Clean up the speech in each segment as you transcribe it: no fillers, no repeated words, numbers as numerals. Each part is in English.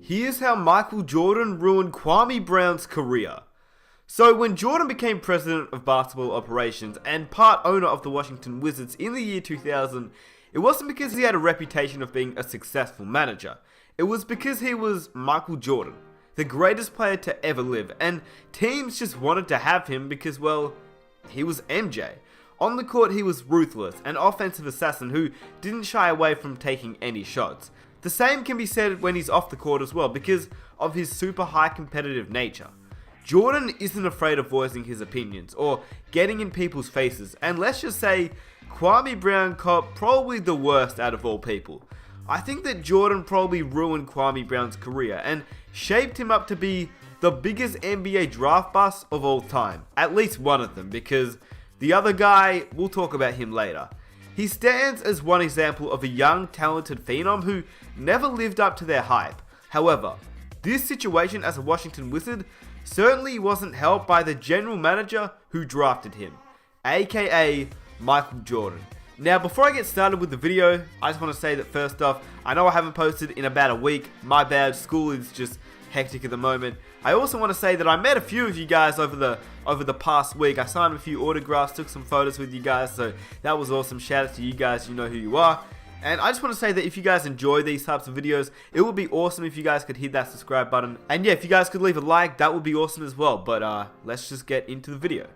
Here's how Michael Jordan ruined Kwame Brown's career. So when Jordan became president of basketball operations and part owner of the Washington Wizards in the year 2000, it wasn't because he had a reputation of being a successful manager. It was because he was Michael Jordan, the greatest player to ever live, and teams just wanted to have him because, well, he was MJ. On the court, he was ruthless, an offensive assassin who didn't shy away from taking any shots. The same can be said when he's off the court as well because of his super high competitive nature. Jordan isn't afraid of voicing his opinions or getting in people's faces, and let's just say Kwame Brown caught probably the worst out of all people. I think that Jordan probably ruined Kwame Brown's career and shaped him up to be the biggest NBA draft bust of all time. At least one of them, because the other guy, we'll talk about him later. He stands as one example of a young, talented phenom who never lived up to their hype. However, this situation as a Washington Wizard certainly wasn't helped by the general manager who drafted him, aka Michael Jordan. Now, before I get started with the video, I just want to say that first off, I know I haven't posted in about a week. My bad, school is just hectic at the moment. I also want to say that I met a few of you guys over the past week. I signed a few autographs, took some photos with you guys, so that was awesome. Shout out to you guys, you know who you are. And I just want to say that if you guys enjoy these types of videos, it would be awesome if you guys could hit that subscribe button. And yeah, if you guys could leave a like, that would be awesome as well. But let's just get into the video.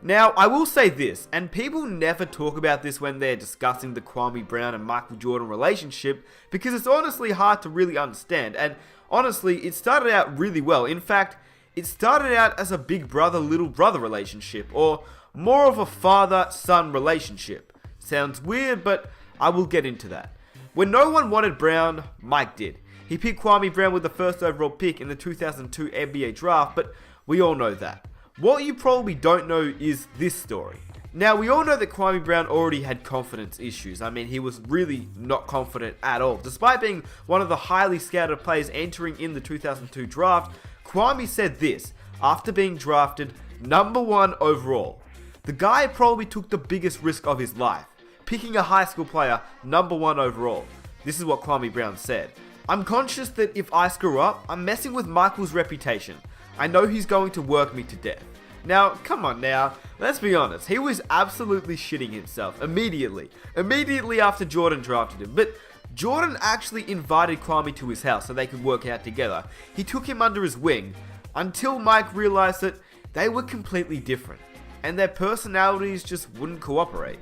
Now, I will say this, and people never talk about this when they're discussing the Kwame Brown and Michael Jordan relationship, because it's honestly hard to really understand, and honestly, it started out really well. In fact, it started out as a big brother, little brother relationship, or more of a father-son relationship. Sounds weird, but I will get into that. When no one wanted Brown, Mike did. He picked Kwame Brown with the first overall pick in the 2002 NBA draft, but we all know that. What you probably don't know is this story. Now, we all know that Kwame Brown already had confidence issues. I mean, he was really not confident at all. Despite being one of the highly scouted players entering in the 2002 draft, Kwame said this after being drafted #1 overall. The guy probably took the biggest risk of his life, picking a high school player #1 overall. This is what Kwame Brown said. "I'm conscious that if I screw up, I'm messing with Michael's reputation. I know he's going to work me to death." Now, come on now, let's be honest, he was absolutely shitting himself immediately after Jordan drafted him, but Jordan actually invited Kwame to his house so they could work out together. He took him under his wing until Mike realized that they were completely different and their personalities just wouldn't cooperate.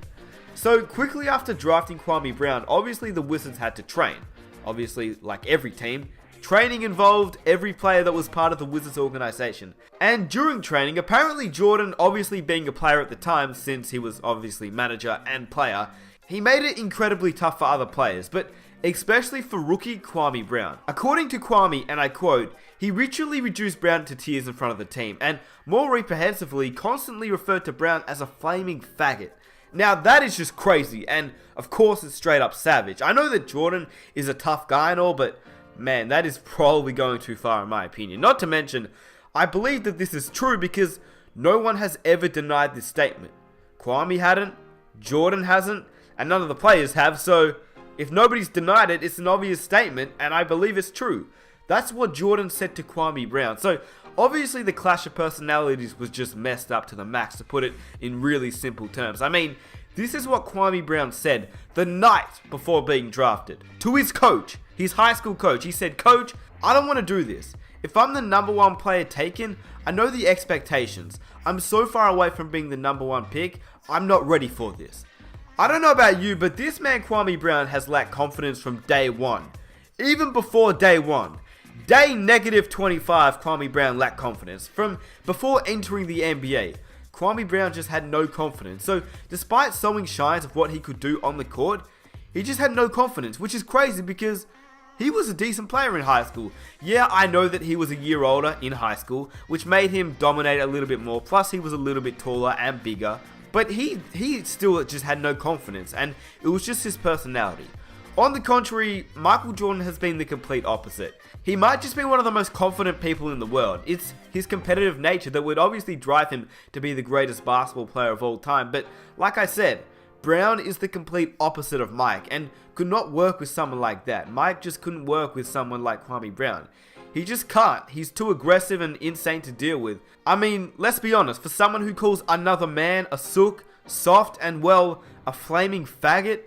So quickly after drafting Kwame Brown, obviously the Wizards had to train. Obviously, like every team, training involved every player that was part of the Wizards organization. And during training, apparently Jordan, obviously being a player at the time since he was obviously manager and player, he made it incredibly tough for other players, but especially for rookie Kwame Brown. According to Kwame, and I quote, "He ritually reduced Brown to tears in front of the team, and more reprehensively, constantly referred to Brown as a flaming faggot." Now that is just crazy, and of course it's straight up savage. I know that Jordan is a tough guy and all, but man, that is probably going too far in my opinion. Not to mention, I believe that this is true because no one has ever denied this statement. Kwame hadn't, Jordan hasn't, and none of the players have, so if nobody's denied it, it's an obvious statement, and I believe it's true. That's what Jordan said to Kwame Brown. So obviously the clash of personalities was just messed up to the max, to put it in really simple terms. I mean, this is what Kwame Brown said the night before being drafted to his coach, his high school coach. He said, "Coach, I don't want to do this. If I'm the #1 player taken, I know the expectations. I'm so far away from being the #1 pick, I'm not ready for this." I don't know about you, but this man Kwame Brown has lacked confidence from day one. Even before day one. Day -25, Kwame Brown lacked confidence. From before entering the NBA, Kwame Brown just had no confidence. So despite showing signs of what he could do on the court, he just had no confidence, which is crazy because he was a decent player in high school. Yeah, I know that he was a year older in high school, which made him dominate a little bit more. Plus, he was a little bit taller and bigger. But he still just had no confidence, and it was just his personality. On the contrary, Michael Jordan has been the complete opposite. He might just be one of the most confident people in the world. It's his competitive nature that would obviously drive him to be the greatest basketball player of all time. But like I said, Brown is the complete opposite of Mike and could not work with someone like that. Mike just couldn't work with someone like Kwame Brown. He just can't. He's too aggressive and insane to deal with. I mean, let's be honest, for someone who calls another man a sook, soft, and well, a flaming faggot,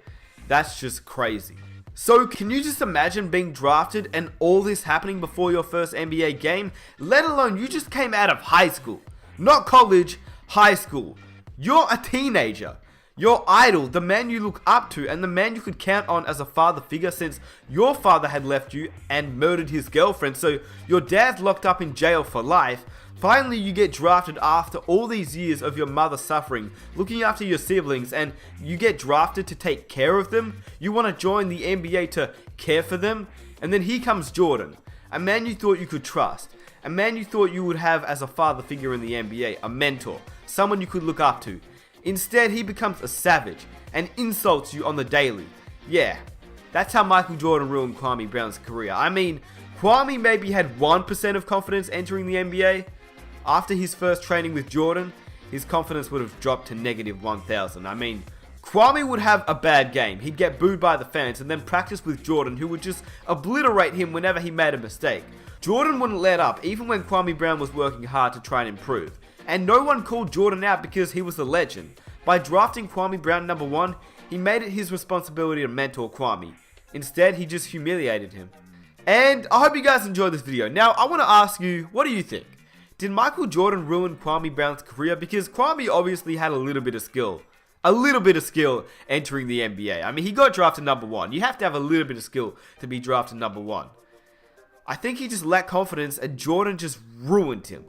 that's just crazy. So can you just imagine being drafted and all this happening before your first NBA game? Let alone you just came out of high school. Not college, high school. You're a teenager. Your idol, the man you look up to, and the man you could count on as a father figure since your father had left you and murdered his girlfriend, so your dad's locked up in jail for life. Finally, you get drafted after all these years of your mother suffering, looking after your siblings, and you get drafted to take care of them. You want to join the NBA to care for them, and then here comes Jordan, a man you thought you could trust, a man you thought you would have as a father figure in the NBA, a mentor, someone you could look up to. Instead, he becomes a savage and insults you on the daily. Yeah, that's how Michael Jordan ruined Kwame Brown's career. I mean, Kwame maybe had 1% of confidence entering the NBA. After his first training with Jordan, his confidence would have dropped to negative 1,000. I mean, Kwame would have a bad game. He'd get booed by the fans and then practice with Jordan, who would just obliterate him whenever he made a mistake. Jordan wouldn't let up, even when Kwame Brown was working hard to try and improve. And no one called Jordan out because he was a legend. By drafting Kwame Brown number 1, he made it his responsibility to mentor Kwame. Instead, he just humiliated him. And I hope you guys enjoyed this video. Now, I want to ask you, what do you think? Did Michael Jordan ruin Kwame Brown's career? Because Kwame obviously had a little bit of skill. A little bit of skill entering the NBA. I mean, he got drafted number 1. You have to have a little bit of skill to be drafted number 1. I think he just lacked confidence and Jordan just ruined him.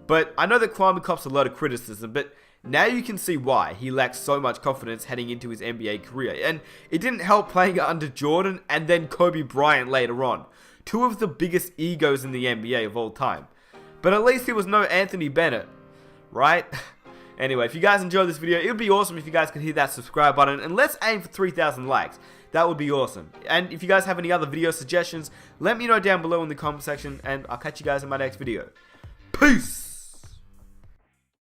But I know that Kwame cops a lot of criticism, but now you can see why he lacked so much confidence heading into his NBA career. And it didn't help playing under Jordan and then Kobe Bryant later on. 2 of the biggest egos in the NBA of all time. But at least it was no Anthony Bennett, right? Anyway, if you guys enjoyed this video, it would be awesome if you guys could hit that subscribe button. And let's aim for 3,000 likes. That would be awesome. And if you guys have any other video suggestions, let me know down below in the comment section. And I'll catch you guys in my next video. Peace!